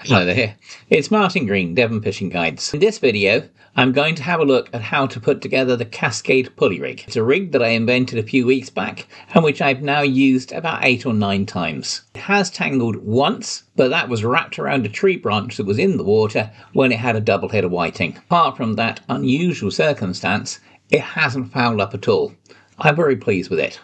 Hello there, it's Martyn Green, Devon Fishing Guides. In this video, I'm going to have a look at how to put together the Cascade Pulley rig. It's a rig that I invented a few weeks back and which I've now used about 8 or 9 times. It has tangled once, but that was wrapped around a tree branch that was in the water when it had a double head of whiting. Apart from that unusual circumstance, it hasn't fouled up at all. I'm very pleased with it.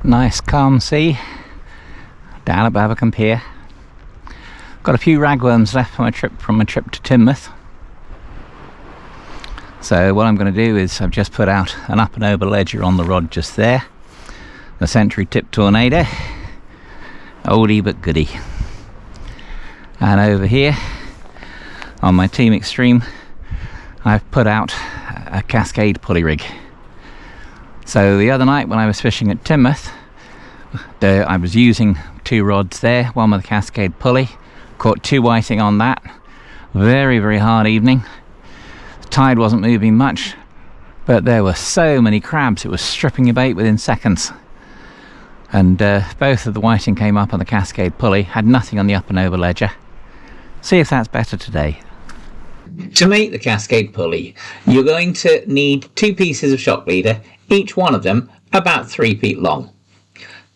Nice calm sea down at Barbican Pier. Got a few ragworms left from a trip to Teignmouth. So what I'm going to do is I've just put out an up and over ledger on the rod just there. The Century Tip Tornado, oldie but goodie. And over here on my Team Extreme, I've put out a Cascade Pulley rig. So the other night when I was fishing at Teignmouth, I was using 2 rods there, one with a Cascade Pulley, caught 2 whiting on that. Very, very hard evening. The tide wasn't moving much, but there were so many crabs, it was stripping your bait within seconds. And both of the whiting came up on the Cascade Pulley, had nothing on the up and over ledger. See if that's better today. To make the Cascade Pulley, you're going to need 2 pieces of shock leader, each one of them about 3 feet long.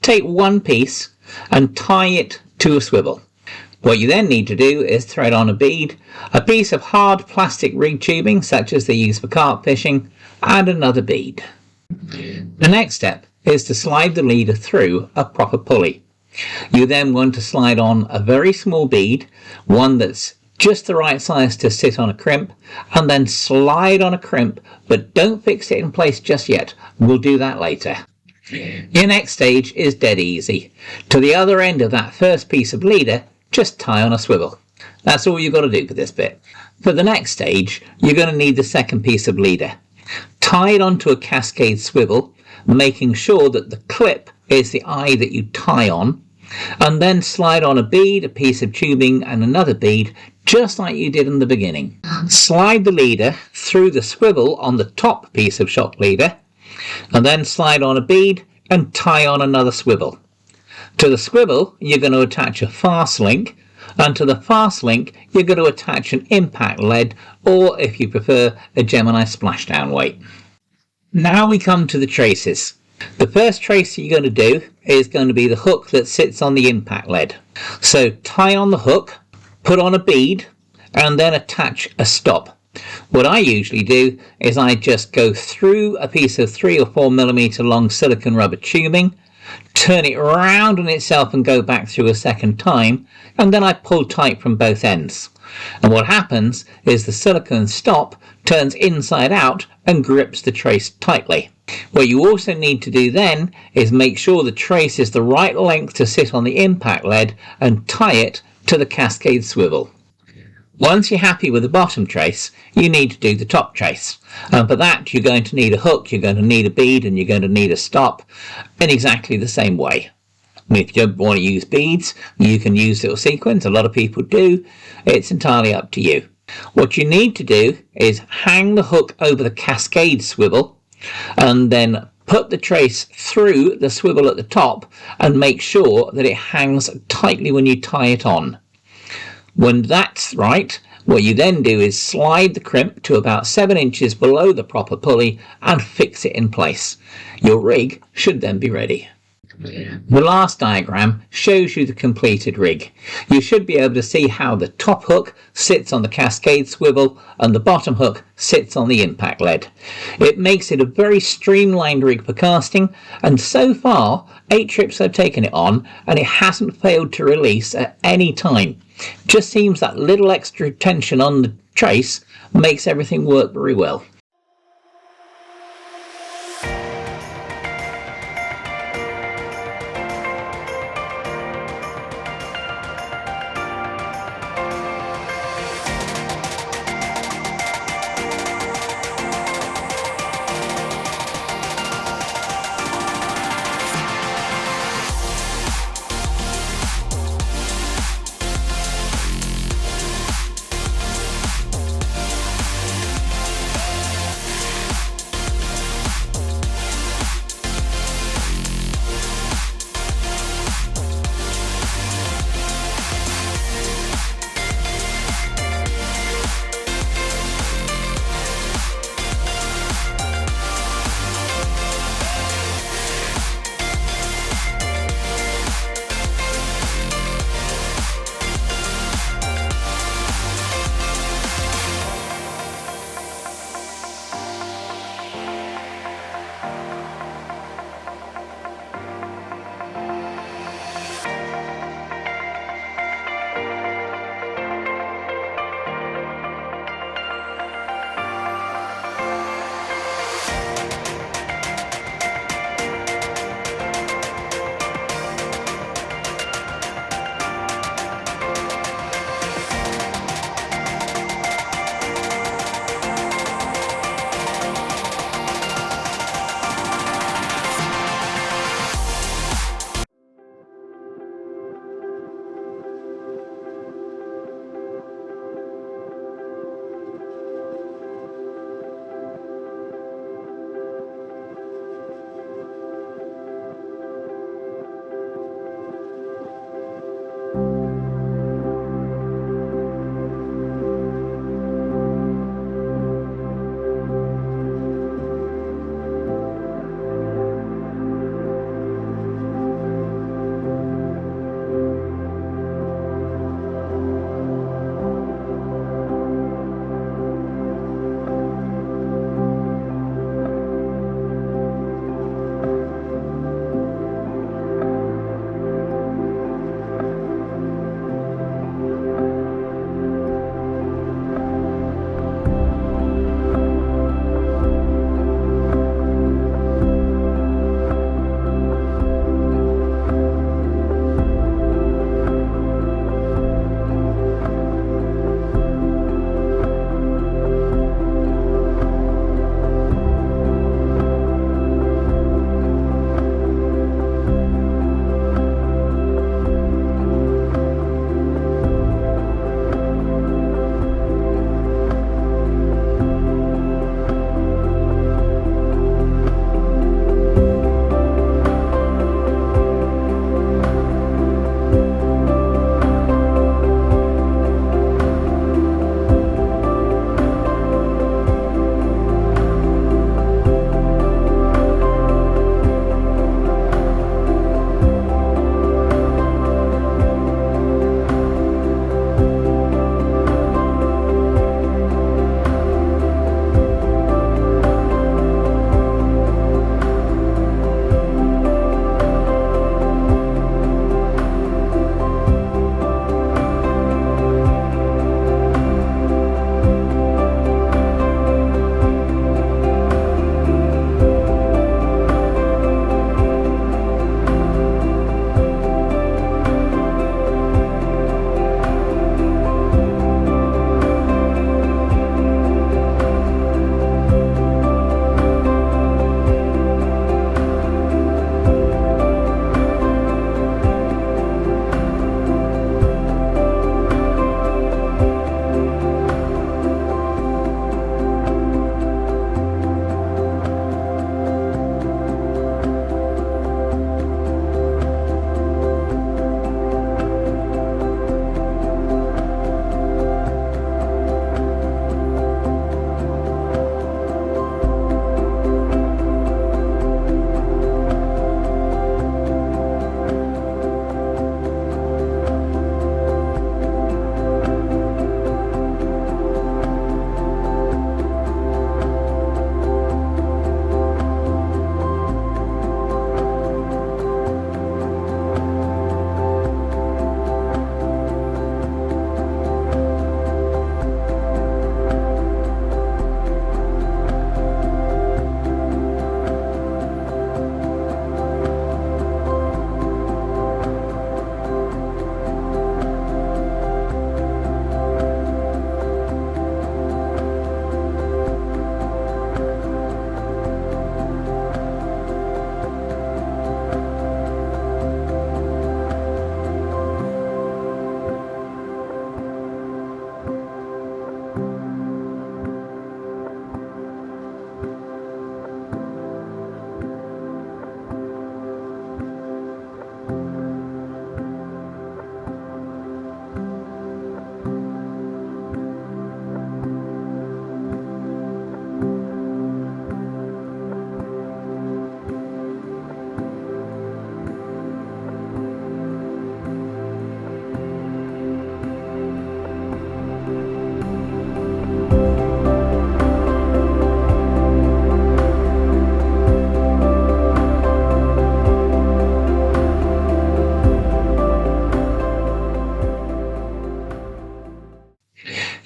Take one piece and tie it to a swivel. What you then need to do is thread on a bead, a piece of hard plastic rig tubing such as they use for carp fishing, and another bead. The next step is to slide the leader through a proper pulley. You then want to slide on a very small bead, one that's just the right size to sit on a crimp, and then slide on a crimp, but don't fix it in place just yet. We'll do that later. Your next stage is dead easy. To the other end of that first piece of leader, just tie on a swivel. That's all you've got to do for this bit. For the next stage, you're going to need the second piece of leader. Tie it onto a Cascade swivel, making sure that the clip is the eye that you tie on, and then slide on a bead, a piece of tubing and another bead, just like you did in the beginning. Slide the leader through the swivel on the top piece of shock leader, and then slide on a bead and tie on another swivel. To the swivel, you're going to attach a fast link, and to the fast link, you're going to attach an impact lead, or if you prefer, a Gemini splashdown weight. Now we come to the traces. The first trace you're going to do is going to be the hook that sits on the impact lead. So tie on the hook, put on a bead, and then attach a stop. What I usually do is I just go through a piece of 3 or 4 millimeter long silicone rubber tubing, turn it round on itself and go back through a second time, and then I pull tight from both ends. And what happens is the silicone stop turns inside out and grips the trace tightly. What you also need to do then is make sure the trace is the right length to sit on the impact lead and tie it to the Cascade swivel. Once you're happy with the bottom trace, you need to do the top trace. And for that, you're going to need a hook, you're going to need a bead, and you're going to need a stop in exactly the same way. If you don't want to use beads, you can use little sequins. A lot of people do. It's entirely up to you. What you need to do is hang the hook over the Cascade swivel and then put the trace through the swivel at the top and make sure that it hangs tightly when you tie it on. When that's right, what you then do is slide the crimp to about 7 inches below the proper pulley and fix it in place. Your rig should then be ready. The last diagram shows you the completed rig. You should be able to see how the top hook sits on the Cascade swivel and the bottom hook sits on the impact lead. It makes it a very streamlined rig for casting, and so far 8 trips I've taken it on and it hasn't failed to release at any time. Just seems that little extra tension on the trace makes everything work very well.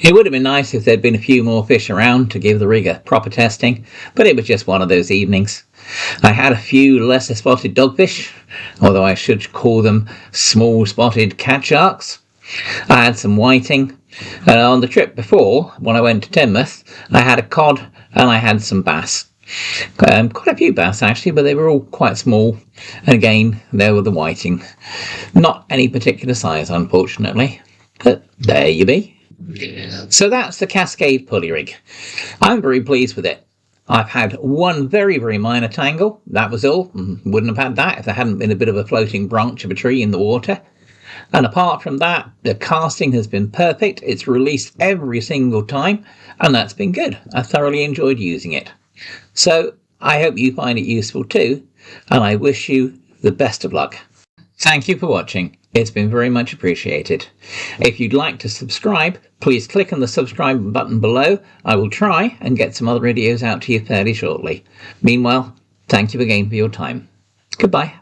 It would have been nice if there'd been a few more fish around to give the rig a proper testing, but it was just one of those evenings. I had a few lesser spotted dogfish, although I should call them small spotted cat sharks. I had some whiting, and on the trip before, when I went to Teignmouth, I had a cod and I had some bass. Quite a few bass actually, but they were all quite small, and again there were the whiting. Not any particular size, unfortunately, but there you be. So that's the Cascade Pulley rig. I'm very pleased with it. I've had one very, very minor tangle, that was all. Wouldn't have had that if there hadn't been a bit of a floating branch of a tree in the water. And apart from that, the casting has been perfect. It's released every single time, and that's been good. I thoroughly enjoyed using it. So I hope you find it useful too, and I wish you the best of luck. Thank you for watching. It's been very much appreciated. If you'd like to subscribe, please click on the subscribe button below. I will try and get some other videos out to you fairly shortly. Meanwhile, thank you again for your time. Goodbye.